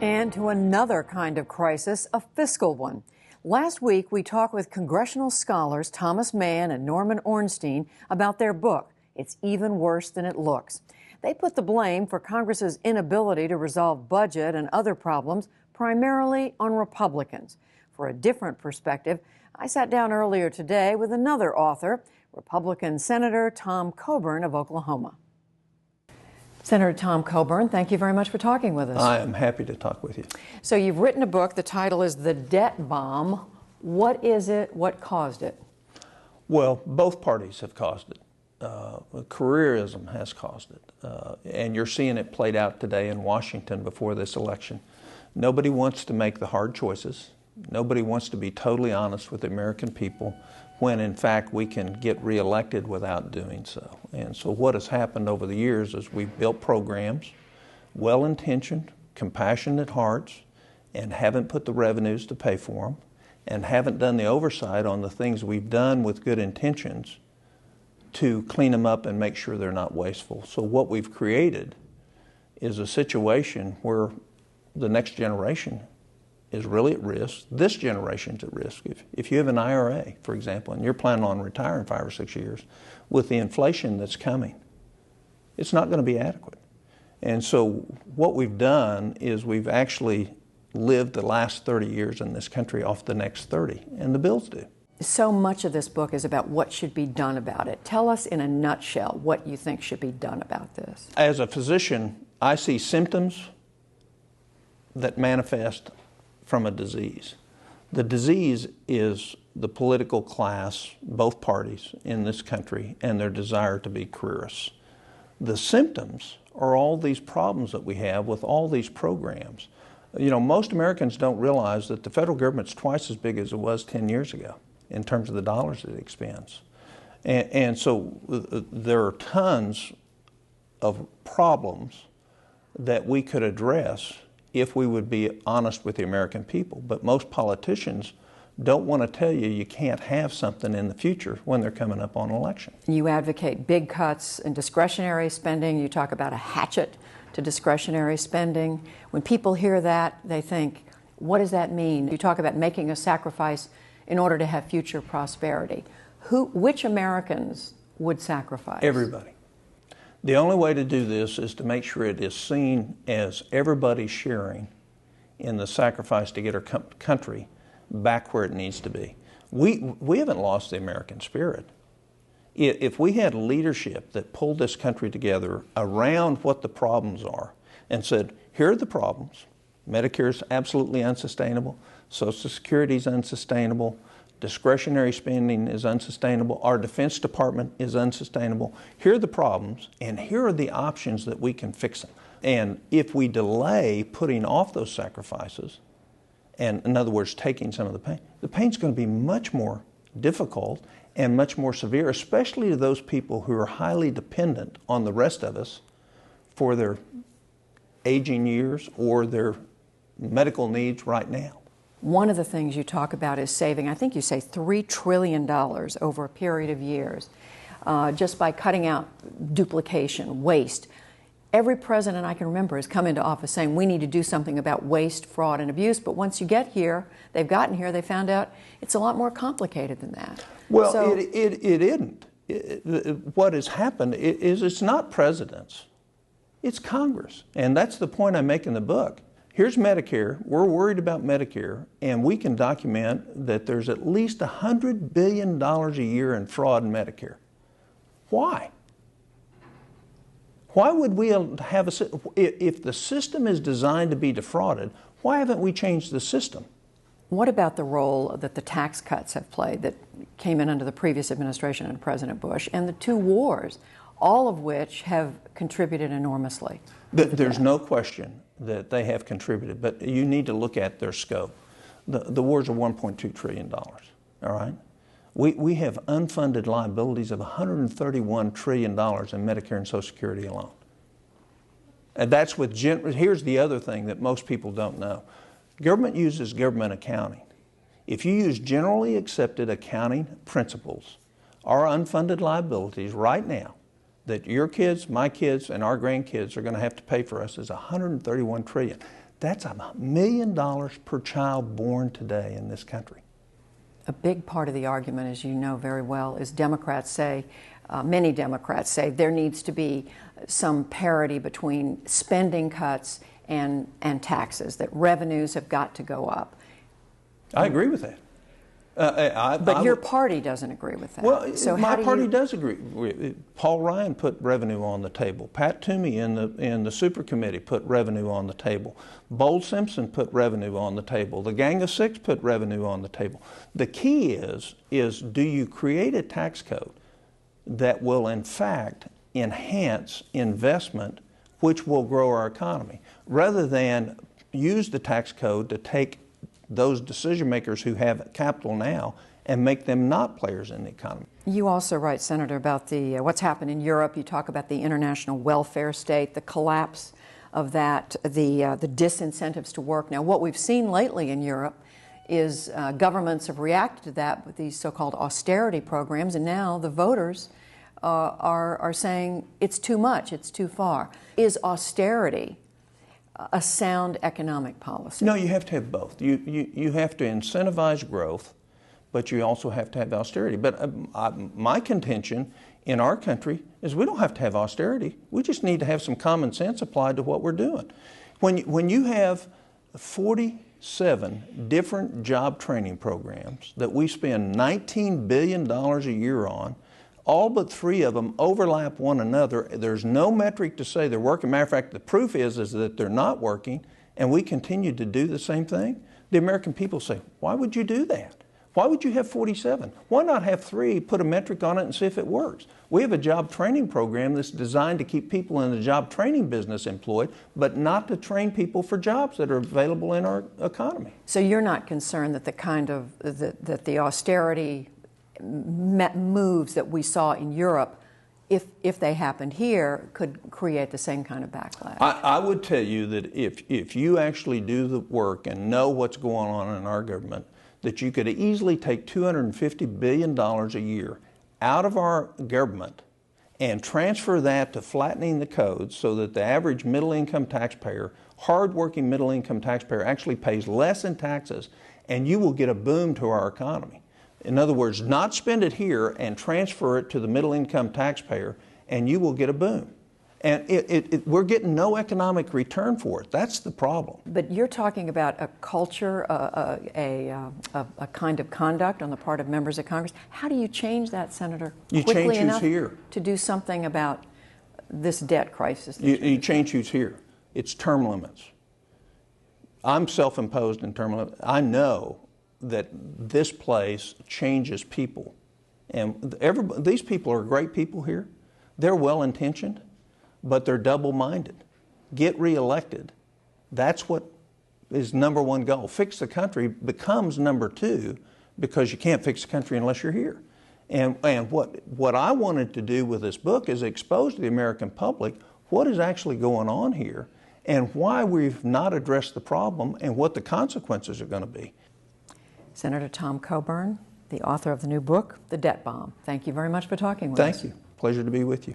And to another kind of crisis, a fiscal one. Last week, we talked with congressional scholars Thomas Mann and Norman Ornstein about their book, It's Even Worse Than It Looks. They put the blame for Congress's inability to resolve budget and other problems primarily on Republicans. For a different perspective, I sat down earlier today with another author, Republican Senator Tom Coburn of Oklahoma. Senator Tom Coburn, thank you very much for talking with us. I am happy to talk with you. So you've written a book. The title is The Debt Bomb. What is it? What caused it? Well, both parties have caused it. Careerism has caused it. And you're seeing it played out today in Washington before this election. Nobody wants to make the hard choices. Nobody wants to be totally honest with the American people when, in fact, we can get reelected without doing so. And so what has happened over the years is we've built programs, well-intentioned, compassionate hearts, and haven't put the revenues to pay for them, and haven't done the oversight on the things we've done with good intentions to clean them up and make sure they're not wasteful. So what we've created is a situation where the next generation is really at risk. This generation's at risk. If you have an IRA, for example, and you're planning on retiring 5 or 6 years, with the inflation that's coming, it's not going to be adequate. And so what we've done is we've actually lived the last 30 years in this country off the next 30, and the bills do. So much of this book is about what should be done about it. Tell us in a nutshell what you think should be done about this. As a physician, I see symptoms that manifest from a disease. The disease is the political class, both parties in this country, and their desire to be careerists. The symptoms are all these problems that we have with all these programs. You know, most Americans don't realize that the federal government's twice as big as it was 10 years ago in terms of the dollars that it expends. And so there are tons of problems that we could address if we would be honest with the American people. But most politicians don't want to tell you you can't have something in the future when they're coming up on election. You advocate big cuts in discretionary spending. You talk about a hatchet to discretionary spending. When people hear that, they think, what does that mean? You talk about making a sacrifice in order to have future prosperity. Which Americans would sacrifice? Everybody. The only way to do this is to make sure it is seen as everybody sharing in the sacrifice to get our country back where it needs to be. We haven't lost the American spirit. If we had leadership that pulled this country together around what the problems are and said, here are the problems. Medicare is absolutely unsustainable. Social Security is unsustainable. Discretionary spending is unsustainable. Our Defense Department is unsustainable. Here are the problems, and here are the options that we can fix them. And if we delay putting off those sacrifices, and in other words, taking some of the pain's going to be much more difficult and much more severe, especially to those people who are highly dependent on the rest of us for their aging years or their medical needs right now. One of the things you talk about is saving, I think you say $3 trillion over a period of years, just by cutting out duplication, waste. Every president I can remember has come into office saying we need to do something about waste, fraud, and abuse, but once you get here, they've gotten here, they found out it's a lot more complicated than that. Well, so, it isn't. What has happened is it's not presidents, it's Congress. And that's the point I make in the book. Here's Medicare. We're worried about Medicare, and we can document that there's at least $100 billion a year in fraud in Medicare. Why? Why would we have if the system is designed to be defrauded, why haven't we changed the system? What about the role that the tax cuts have played that came in under the previous administration and President Bush, and the two wars, all of which have contributed enormously? There's no question that they have contributed, but you need to look at their scope. The wars are $1.2 trillion, all right? We have unfunded liabilities of $131 trillion in Medicare and Social Security alone. And that's with, here's the other thing that most people don't know. Government uses government accounting. If you use generally accepted accounting principles, our unfunded liabilities right now that your kids, my kids, and our grandkids are going to have to pay for us is $131 trillion. That's $1 million per child born today in this country. A big part of the argument, as you know very well, is Democrats say, many Democrats say, there needs to be some parity between spending cuts and taxes, that revenues have got to go up. I agree with that. But your party doesn't agree with that. Well, so my party does agree. Paul Ryan put revenue on the table. Pat Toomey in the Super Committee put revenue on the table. Bold Simpson put revenue on the table. The Gang of Six put revenue on the table. The key is do you create a tax code that will in fact enhance investment, which will grow our economy, rather than use the tax code to take those decision makers who have capital now and make them not players in the economy. You also write, Senator, about what's happened in Europe. You talk about the international welfare state, the collapse of that, the disincentives to work. Now, what we've seen lately in Europe is governments have reacted to that with these so-called austerity programs, and now the voters are saying it's too much, it's too far. Is austerity a sound economic policy? No, you have to have both. You have to incentivize growth, but you also have to have austerity. But my contention in our country is we don't have to have austerity. We just need to have some common sense applied to what we're doing. When you have 47 different job training programs that we spend $19 billion a year on, all but 3 of them overlap one another. There's no metric to say they're working. Matter of fact, the proof is that they're not working, and we continue to do the same thing. The American people say, why would you do that? Why would you have 47? Why not have 3, put a metric on it and see if it works? We have a job training program that's designed to keep people in the job training business employed, but not to train people for jobs that are available in our economy. So you're not concerned that the austerity moves that we saw in Europe, if they happened here, could create the same kind of backlash? I would tell you that if you actually do the work and know what's going on in our government, that you could easily take $250 billion a year out of our government and transfer that to flattening the codes so that the average middle-income taxpayer, hard-working middle-income taxpayer, actually pays less in taxes, and you will get a boom to our economy. In other words, not spend it here and transfer it to the middle-income taxpayer, and you will get a boom. And we're getting no economic return for it. That's the problem. But you're talking about a culture, a kind of conduct on the part of members of Congress. How do you change that, Senator? You change who's here. To do something about this debt crisis? You change who's here. It's term limits. I'm self-imposed in term limits. I know that this place changes people. And these people are great people here. They're well-intentioned, but they're double-minded. Get reelected. That's what is number one goal. Fix the country becomes number 2 because you can't fix the country unless you're here. And what I wanted to do with this book is expose to the American public what is actually going on here and why we've not addressed the problem and what the consequences are going to be. Senator Tom Coburn, the author of the new book, The Debt Bomb. Thank you very much for talking with us. Thank you. Pleasure to be with you.